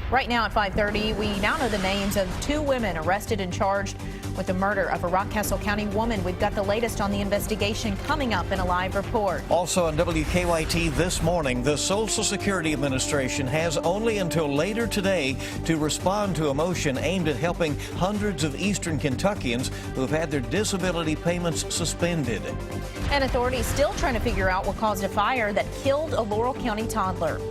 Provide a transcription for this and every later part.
Right now at 5:30, we now know the names of 2 women arrested and charged with the murder of a Rockcastle County woman. We've got the latest on the investigation coming up in a live report. Also on WKYT this morning, the Social Security Administration has only until later today to respond to a motion aimed at helping hundreds of eastern Kentuckians who have had their disability payments suspended. And authorities still trying to figure out what caused a fire that killed a Laurel County toddler.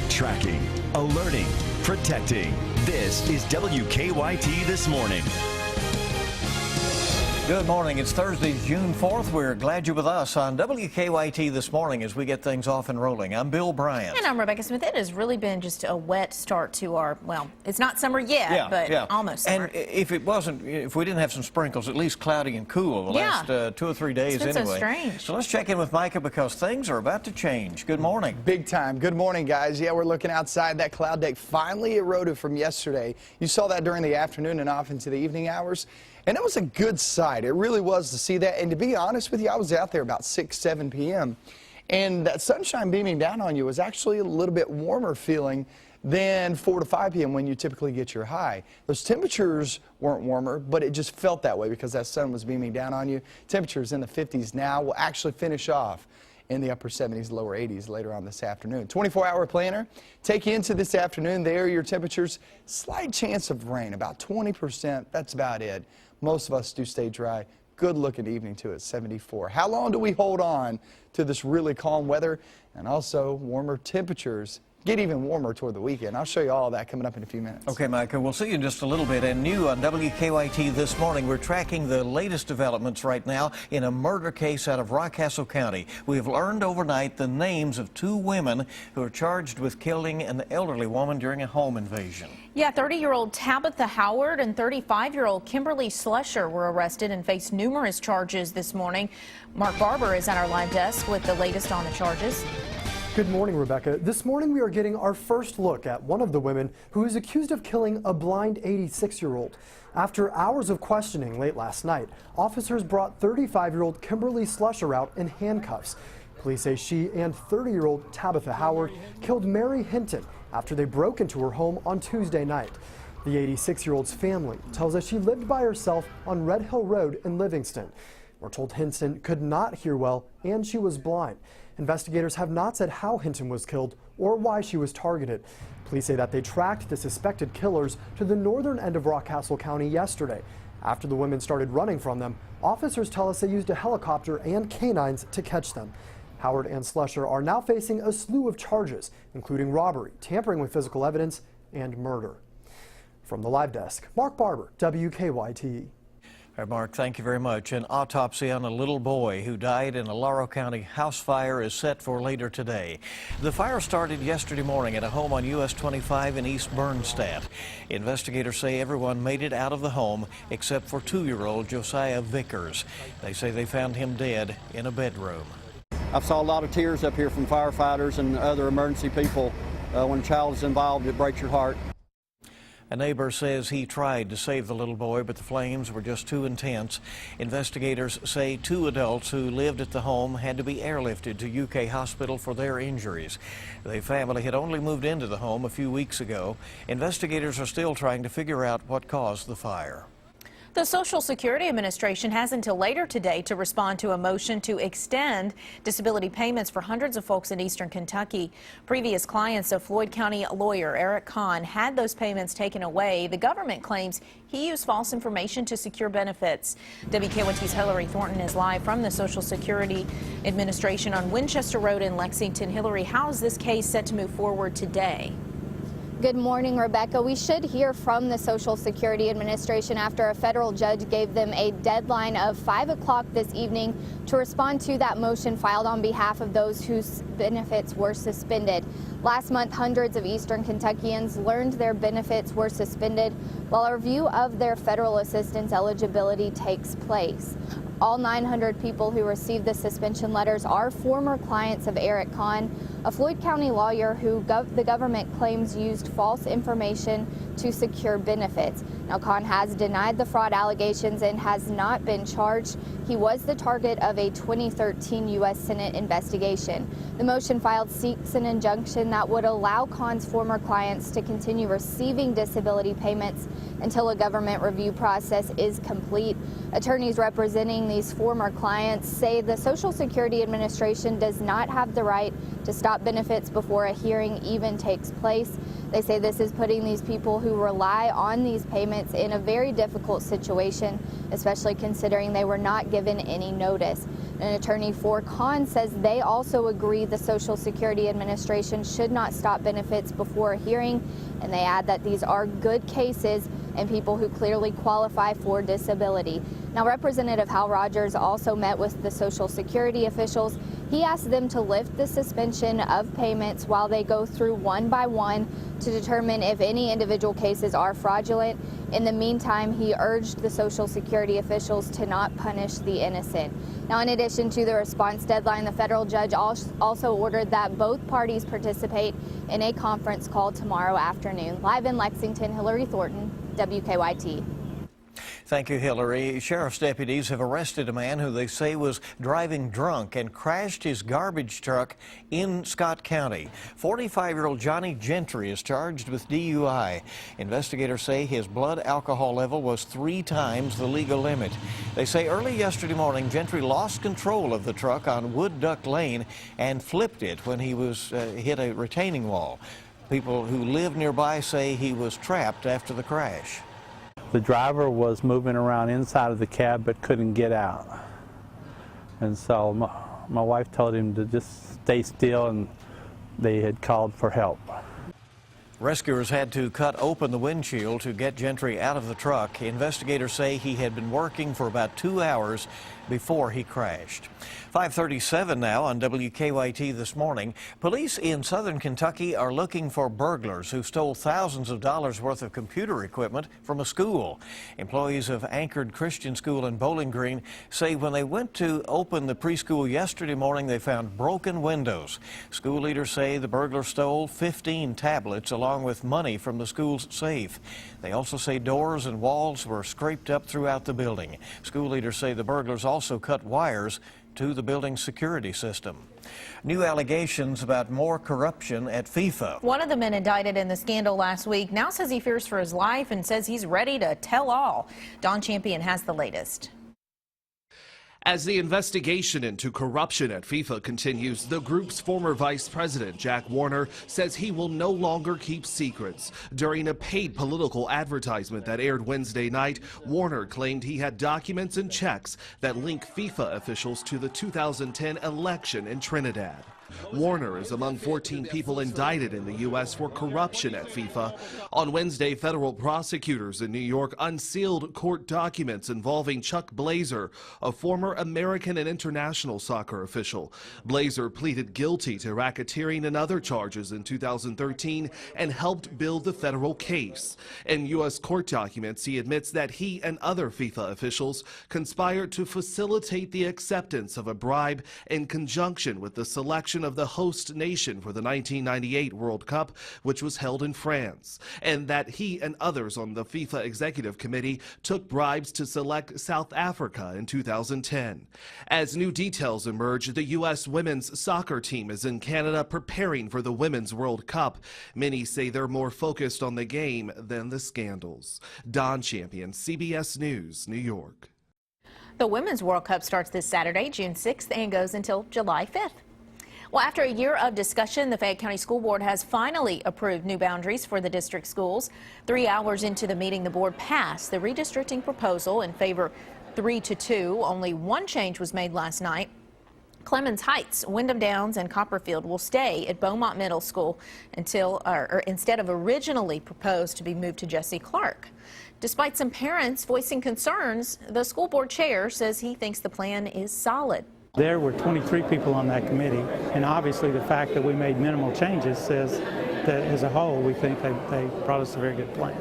Tracking, alerting, protecting. This is WKYT This Morning. Good morning. It's Thursday, June 4th. We're glad you're with us on WKYT This Morning as we get things off and rolling. I'm Bill Bryant. And I'm Rebecca Smith. It has really been just a wet start to our, well, it's not summer yet, but almost summer. And if we didn't have some sprinkles, at least cloudy and cool the last 2 or 3 days it's been anyway. So strange. So let's check in with Micah because things are about to change. Good morning. Big time. Good morning, guys. Yeah, we're looking outside. That cloud deck finally eroded from yesterday. You saw that during the afternoon and off into the evening hours. And it was a good sight. It really was to see that. And to be honest with you, I was out there about 6, 7 p.m. And that sunshine beaming down on you was actually a little bit warmer feeling than 4 to 5 p.m. when you typically get your high. Those temperatures weren't warmer, but it just felt that way because that sun was beaming down on you. Temperatures in the 50s now. Will actually finish off in the upper 70s, lower 80s later on this afternoon. 24-hour planner. Take you into this afternoon. There are your temperatures. Slight chance of rain, about 20%. That's about it. Most of us do stay dry. Good looking evening too at 74. How long do we hold on to this really calm weather and also warmer temperatures? Get even warmer toward the weekend. I'll show you all of that coming up in a few minutes. Okay, Micah, we'll see you in just a little bit. And new on WKYT This Morning, we're tracking the latest developments right now in a murder case out of Rockcastle County. We've learned overnight the names of 2 women who are charged with killing an elderly woman during a home invasion. Yeah, 30-year-old Tabitha Howard and 35-year-old Kimberly Slusher were arrested and faced numerous charges this morning. Mark Barber is at our live desk with the latest on the charges. Good morning, Rebecca. This morning we are getting our first look at one of the women who is accused of killing a blind 86-year-old. After hours of questioning late last night, officers brought 35-year-old Kimberly Slusher out in handcuffs. Police say she and 30-year-old Tabitha Howard killed Mary Hinton after they broke into her home on Tuesday night. The 86-year-old's family tells us she lived by herself on Red Hill Road in Livingston. We're told Hinton could not hear well and she was blind. Investigators have not said how Hinton was killed or why she was targeted. Police say that they tracked the suspected killers to the northern end of Rockcastle County yesterday. After the women started running from them, officers tell us they used a helicopter and canines to catch them. Howard and Slusher are now facing a slew of charges, including robbery, tampering with physical evidence, and murder. From the live desk, Mark Barber, WKYT. All right, Mark, thank you very much. An autopsy on a little boy who died in a Laurel County house fire is set for later today. The fire started yesterday morning at a home on US 25 in East Bernstadt. Investigators say everyone made it out of the home except for 2-year-old Josiah Vickers. They say they found him dead in a bedroom. I saw a lot of tears up here from firefighters and other emergency people. When a child is involved, it breaks your heart. A neighbor says he tried to save the little boy, but the flames were just too intense. Investigators say 2 adults who lived at the home had to be airlifted to UK Hospital for their injuries. The family had only moved into the home a few weeks ago. Investigators are still trying to figure out what caused the fire. The Social Security Administration has until later today to respond to a motion to extend disability payments for hundreds of folks in eastern Kentucky. Previous clients of Floyd County lawyer Eric Kahn had those payments taken away. The government claims he used false information to secure benefits. WKYT's Hillary Thornton is live from the Social Security Administration on Winchester Road in Lexington. Hillary, how is this case set to move forward today? Good morning, Rebecca. We should hear from the Social Security Administration after a federal judge gave them a deadline of 5 o'clock this evening to respond to that motion filed on behalf of those whose benefits were suspended. Last month, hundreds of eastern Kentuckians learned their benefits were suspended while a review of their federal assistance eligibility takes place. All 900 people who received the suspension letters are former clients of Eric Kahn. a Floyd County lawyer who the government claims used false information to secure benefits. Now, Khan has denied the fraud allegations and has not been charged. He was the target of a 2013 U.S. Senate investigation. The motion filed seeks an injunction that would allow Khan's former clients to continue receiving disability payments until a government review process is complete. Attorneys representing these former clients say the Social Security Administration does not have the right to stop benefits before a hearing even takes place. They say this is putting these people who rely on these payments in a very difficult situation, especially considering they were not given any notice. An attorney for Khan says they also agree the Social Security Administration should not stop benefits before a hearing, and they add that these are good cases and people who clearly qualify for disability. Now, Representative Hal Rogers also met with the Social Security officials. He asked them to lift the suspension of payments while they go through one by one to determine if any individual cases are fraudulent. In the meantime, he urged the Social Security officials to not punish the innocent. Now, in addition to the response deadline, the federal judge also ordered that both parties participate in a conference call tomorrow afternoon. Live in Lexington, Hillary Thornton, WKYT. Thank you, Hillary. Sheriff's deputies have arrested a man who they say was driving drunk and crashed his garbage truck in Scott County. 45-year-old Johnny Gentry is charged with DUI. Investigators say his blood alcohol level was 3 times the legal limit. They say early yesterday morning, Gentry lost control of the truck on Wood Duck Lane and flipped it when he was hit a retaining wall. People who live nearby say he was trapped after the crash. The driver was moving around inside of the cab but couldn't get out. And so my wife told him to just stay still, and they had called for help. Rescuers had to cut open the windshield to get Gentry out of the truck. Investigators say he had been working for about 2 hours before he crashed. 5:37 now on WKYT this morning. Police in southern Kentucky are looking for burglars who stole thousands of dollars worth of computer equipment from a school. Employees of Anchored Christian School in Bowling Green say when they went to open the preschool yesterday morning, they found broken windows. School leaders say the burglars stole 15 tablets along with money from the school's safe. They also say doors and walls were scraped up throughout the building. School leaders say the burglars also cut wires to the building's security system. New allegations about more corruption at FIFA. One of the men indicted in the scandal last week now says he fears for his life and says he's ready to tell all. Don Champion has the latest. As the investigation into corruption at FIFA continues, the group's former vice president, Jack Warner, says he will no longer keep secrets. During a paid political advertisement that aired Wednesday night, Warner claimed he had documents and checks that link FIFA officials to the 2010 election in Trinidad. Warner is among 14 people indicted in the U.S. for corruption at FIFA. On Wednesday, federal prosecutors in New York unsealed court documents involving Chuck Blazer, a former American and international soccer official. Blazer pleaded guilty to racketeering and other charges in 2013 and helped build the federal case. In U.S. court documents, he admits that he and other FIFA officials conspired to facilitate the acceptance of a bribe in conjunction with the selection of the host nation for the 1998 World Cup, which was held in France, and that he and others on the FIFA Executive Committee took bribes to select South Africa in 2010. As new details emerge, the U.S. women's soccer team is in Canada preparing for the Women's World Cup. Many say they're more focused on the game than the scandals. Don Champion, CBS News, New York. The Women's World Cup starts this Saturday, June 6th, and goes until July 5th. Well, after a year of discussion, the Fayette County School Board has finally approved new boundaries for the district schools. 3 hours into the meeting, the board passed the redistricting proposal in favor 3-2. Only one change was made last night. Clemens Heights, Wyndham Downs, and Copperfield will stay at Beaumont Middle School instead of originally proposed to be moved to Jesse Clark. Despite some parents voicing concerns, the school board chair says he thinks the plan is solid. There were 23 people on that committee, and obviously the fact that we made minimal changes says that as a whole we think they brought us a very good plan.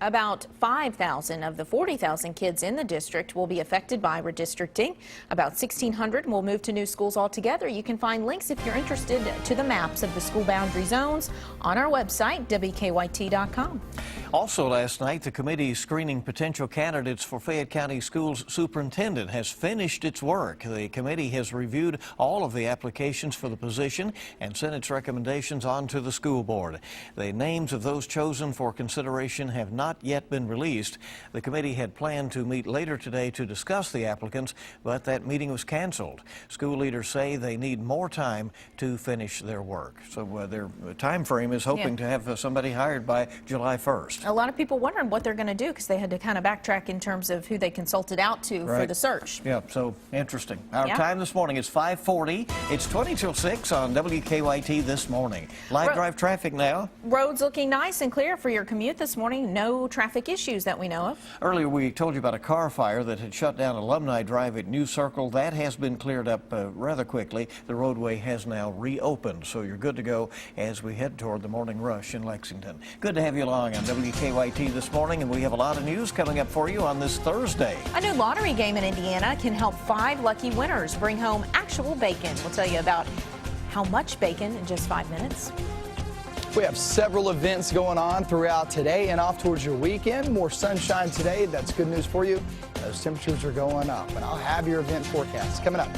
About 5,000 of the 40,000 kids in the district will be affected by redistricting. About 1,600 will move to new schools altogether. You can find links if you're interested to the maps of the school boundary zones on our website, WKYT.com. Also last night, the committee screening potential candidates for Fayette County Schools superintendent has finished its work. The committee has reviewed all of the applications for the position and sent its recommendations on to the school board. The names of those chosen for consideration have not yet been released. The committee had planned to meet later today to discuss the applicants, but that meeting was canceled. School leaders say they need more time to finish their work. So their time frame is hoping to have somebody hired by July 1st. A lot of people wondering what they're going to do because they had to kind of backtrack in terms of who they consulted out to for the search. Yeah, so interesting. Our time this morning is 5:40. It's 20 till 6 on WKYT this morning. Live drive traffic now. Roads looking nice and clear for your commute this morning. No traffic issues that we know of. Earlier we told you about a car fire that had shut down Alumni Drive at New Circle. That has been cleared up rather quickly. The roadway has now reopened, so you're good to go as we head toward the morning rush in Lexington. Good to have you along on WKYT this morning, and we have a lot of news coming up for you on this Thursday. A new lottery game in Indiana can help 5 lucky winners bring home actual bacon. We'll tell you about how much bacon in just 5 minutes. We have several events going on throughout today and off towards your weekend. More sunshine today. That's good news for you. Those temperatures are going up, and I'll have your event forecast coming up.